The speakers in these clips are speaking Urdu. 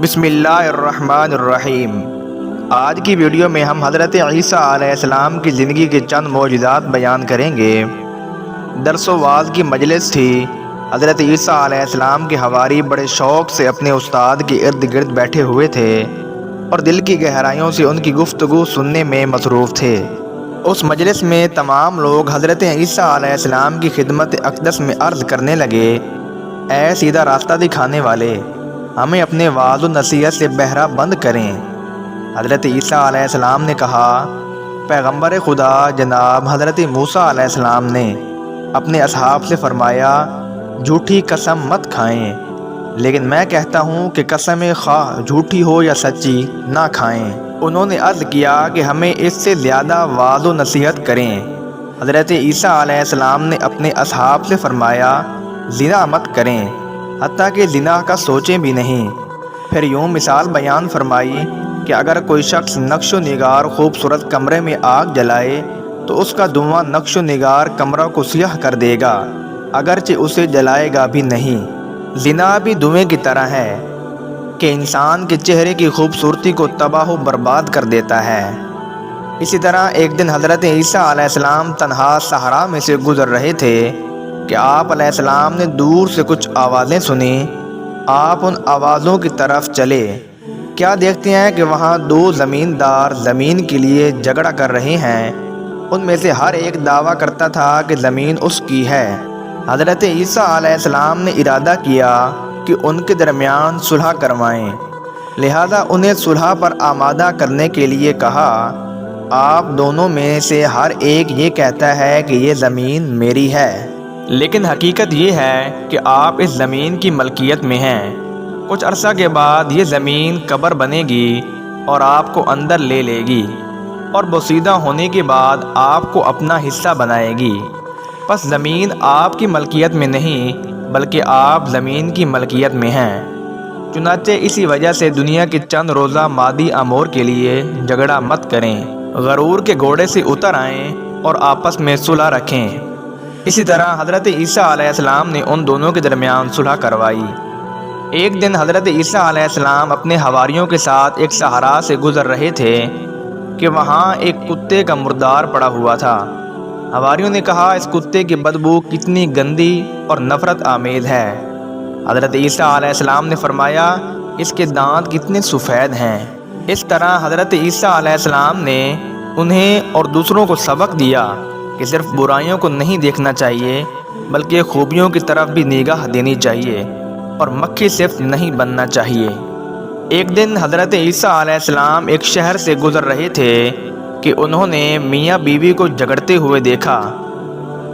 بسم اللہ الرحمن الرحیم۔ آج کی ویڈیو میں ہم حضرت عیسیٰ علیہ السلام کی زندگی کے چند معجزات بیان کریں گے۔ درس و واعظ کی مجلس تھی۔ حضرت عیسیٰ علیہ السلام کے حواری بڑے شوق سے اپنے استاد کے ارد گرد بیٹھے ہوئے تھے اور دل کی گہرائیوں سے ان کی گفتگو سننے میں مصروف تھے۔ اس مجلس میں تمام لوگ حضرت عیسیٰ علیہ السلام کی خدمت اقدس میں عرض کرنے لگے، اے سیدھا راستہ دکھانے والے، ہمیں اپنے وعظ و نصیحت سے بہرہ بند کریں۔ حضرت عیسیٰ علیہ السلام نے کہا، پیغمبر خدا جناب حضرت موسیٰ علیہ السلام نے اپنے اصحاب سے فرمایا، جھوٹی قسم مت کھائیں، لیکن میں کہتا ہوں کہ قسم خواہ جھوٹی ہو یا سچی نہ کھائیں۔ انہوں نے عرض کیا کہ ہمیں اس سے زیادہ وعظ و نصیحت کریں۔ حضرت عیسیٰ علیہ السلام نے اپنے اصحاب سے فرمایا، زنا مت کریں، حتیٰ کہ زنا کا سوچیں بھی نہیں۔ پھر یوں مثال بیان فرمائی کہ اگر کوئی شخص نقش و نگار خوبصورت کمرے میں آگ جلائے تو اس کا دھواں نقش و نگار کمرہ کو سیاہ کر دے گا، اگرچہ اسے جلائے گا بھی نہیں۔ زنا بھی دھویں کی طرح ہے کہ انسان کے چہرے کی خوبصورتی کو تباہ و برباد کر دیتا ہے۔ اسی طرح ایک دن حضرت عیسیٰ علیہ السلام تنہا صحرا میں سے گزر رہے تھے کہ آپ علیہ السلام نے دور سے کچھ آوازیں سنیں۔ آپ ان آوازوں کی طرف چلے۔ کیا دیکھتے ہیں کہ وہاں دو زمیندار زمین کے لیے جھگڑا کر رہے ہیں۔ ان میں سے ہر ایک دعویٰ کرتا تھا کہ زمین اس کی ہے۔ حضرت عیسیٰ علیہ السلام نے ارادہ کیا کہ ان کے درمیان صلح کروائیں، لہذا انہیں صلح پر آمادہ کرنے کے لیے کہا، آپ دونوں میں سے ہر ایک یہ کہتا ہے کہ یہ زمین میری ہے، لیکن حقیقت یہ ہے کہ آپ اس زمین کی ملکیت میں ہیں۔ کچھ عرصہ کے بعد یہ زمین قبر بنے گی اور آپ کو اندر لے لے گی، اور بوسیدہ ہونے کے بعد آپ کو اپنا حصہ بنائے گی۔ پس زمین آپ کی ملکیت میں نہیں بلکہ آپ زمین کی ملکیت میں ہیں۔ چنانچہ اسی وجہ سے دنیا کے چند روزہ مادی امور کے لیے جھگڑا مت کریں، غرور کے گھوڑے سے اتر آئیں اور آپس میں صلح رکھیں۔ اسی طرح حضرت عیسیٰ علیہ السلام نے ان دونوں کے درمیان صلح کروائی۔ ایک دن حضرت عیسیٰ علیہ السلام اپنے حواریوں کے ساتھ ایک صحرا سے گزر رہے تھے کہ وہاں ایک کتے کا مردار پڑا ہوا تھا۔ حواریوں نے کہا، اس کتے کی بدبو کتنی گندی اور نفرت آمیز ہے۔ حضرت عیسیٰ علیہ السلام نے فرمایا، اس کے دانت کتنے سفید ہیں۔ اس طرح حضرت عیسیٰ علیہ السلام نے انہیں اور دوسروں کو سبق دیا کہ صرف برائیوں کو نہیں دیکھنا چاہیے بلکہ خوبیوں کی طرف بھی نگاہ دینی چاہیے اور مکھی صفت نہیں بننا چاہیے۔ ایک دن حضرت عیسیٰ علیہ السلام ایک شہر سے گزر رہے تھے کہ انہوں نے میاں بیوی کو جھگڑتے ہوئے دیکھا۔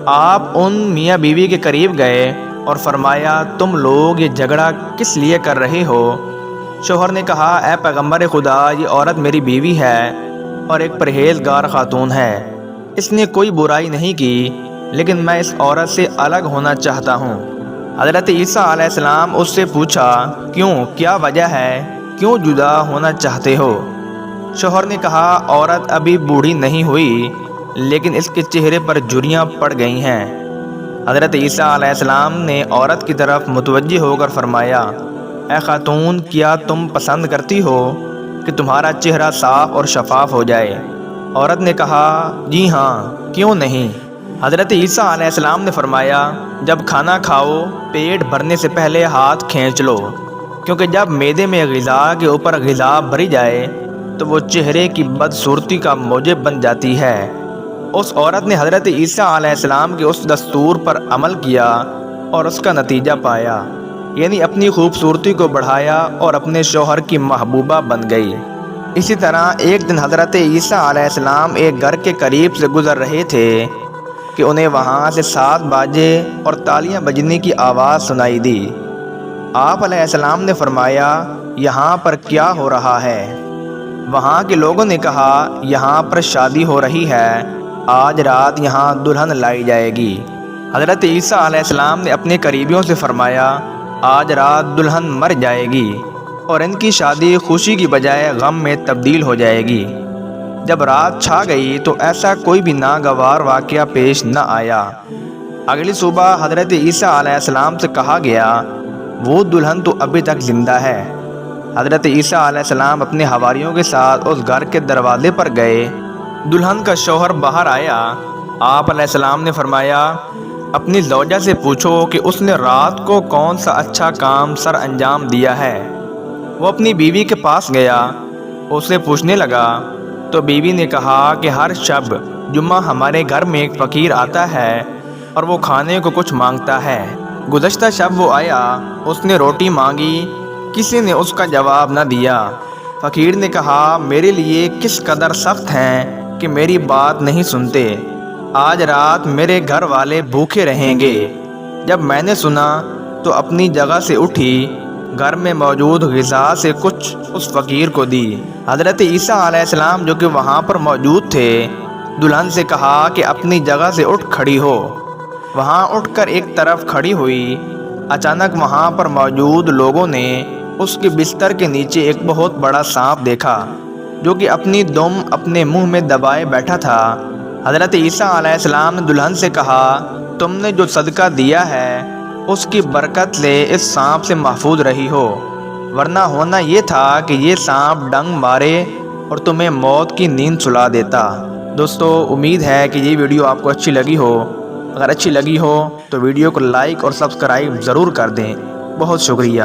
آپ ان میاں بیوی کے قریب گئے اور فرمایا، تم لوگ یہ جھگڑا کس لیے کر رہے ہو؟ شوہر نے کہا، اے پیغمبر خدا، یہ عورت میری بیوی ہے اور ایک پرہیزگار خاتون ہے، اس نے کوئی برائی نہیں کی، لیکن میں اس عورت سے الگ ہونا چاہتا ہوں۔ حضرت عیسیٰ علیہ السلام اس سے پوچھا، کیوں، کیا وجہ ہے، کیوں جدا ہونا چاہتے ہو؟ شوہر نے کہا، عورت ابھی بوڑھی نہیں ہوئی لیکن اس کے چہرے پر جھریاں پڑ گئی ہیں۔ حضرت عیسیٰ علیہ السلام نے عورت کی طرف متوجہ ہو کر فرمایا، اے خاتون، کیا تم پسند کرتی ہو کہ تمہارا چہرہ صاف اور شفاف ہو جائے؟ عورت نے کہا، جی ہاں، کیوں نہیں۔ حضرت عیسیٰ علیہ السلام نے فرمایا، جب کھانا کھاؤ پیٹ بھرنے سے پہلے ہاتھ کھینچ لو، کیونکہ جب معدے میں غذا کے اوپر غذا بھری جائے تو وہ چہرے کی بدصورتی کا موجب بن جاتی ہے۔ اس عورت نے حضرت عیسیٰ علیہ السلام کے اس دستور پر عمل کیا اور اس کا نتیجہ پایا، یعنی اپنی خوبصورتی کو بڑھایا اور اپنے شوہر کی محبوبہ بن گئی۔ اسی طرح ایک دن حضرت عیسیٰ علیہ السلام ایک گھر کے قریب سے گزر رہے تھے کہ انہیں وہاں سے 7 باجے اور تالیاں بجنے کی آواز سنائی دی۔ آپ علیہ السلام نے فرمایا، یہاں پر کیا ہو رہا ہے؟ وہاں کے لوگوں نے کہا، یہاں پر شادی ہو رہی ہے، آج رات یہاں دلہن لائی جائے گی۔ حضرت عیسیٰ علیہ السلام نے اپنے قریبیوں سے فرمایا، آج رات دلہن مر جائے گی اور ان کی شادی خوشی کی بجائے غم میں تبدیل ہو جائے گی۔ جب رات چھا گئی تو ایسا کوئی بھی ناگوار واقعہ پیش نہ آیا۔ اگلی صبح حضرت عیسیٰ علیہ السلام سے کہا گیا، وہ دلہن تو ابھی تک زندہ ہے، حضرت عیسیٰ علیہ السلام اپنے حواریوں کے ساتھ اس گھر کے دروازے پر گئے۔ دلہن کا شوہر باہر آیا۔ آپ علیہ السلام نے فرمایا، اپنی زوجہ سے پوچھو کہ اس نے رات کو کون سا اچھا کام سر انجام دیا ہے۔ وہ اپنی بیوی کے پاس گیا، اسے پوچھنے لگا تو بیوی نے کہا کہ ہر شب جمعہ ہمارے گھر میں ایک فقیر آتا ہے اور وہ کھانے کو کچھ مانگتا ہے۔ گزشتہ شب وہ آیا، اس نے روٹی مانگی، کسی نے اس کا جواب نہ دیا۔ فقیر نے کہا، میرے لیے کس قدر سخت ہیں کہ میری بات نہیں سنتے۔ آج رات میرے گھر والے بھوکے رہیں گے۔ جب میں نے سنا تو اپنی جگہ سے اٹھی، گھر میں موجود غذا سے کچھ اس فقیر کو دی۔ حضرت عیسیٰ علیہ السلام جو کہ وہاں پر موجود تھے، دلہن سے کہا کہ اپنی جگہ سے اٹھ کھڑی ہو۔ وہاں اٹھ کر ایک طرف کھڑی ہوئی۔ اچانک وہاں پر موجود لوگوں نے اس کے بستر کے نیچے ایک بہت بڑا سانپ دیکھا جو کہ اپنی دم اپنے منہ میں دبائے بیٹھا تھا۔ حضرت عیسیٰ علیہ السلام نے دلہن سے کہا، تم نے جو صدقہ دیا ہے اس کی برکت سے اس سانپ سے محفوظ رہی ہو، ورنہ ہونا یہ تھا کہ یہ سانپ ڈنگ مارے اور تمہیں موت کی نیند سلا دیتا۔ دوستو، امید ہے کہ یہ ویڈیو آپ کو اچھی لگی ہو۔ اگر اچھی لگی ہو تو ویڈیو کو لائک اور سبسکرائب ضرور کر دیں۔ بہت شکریہ۔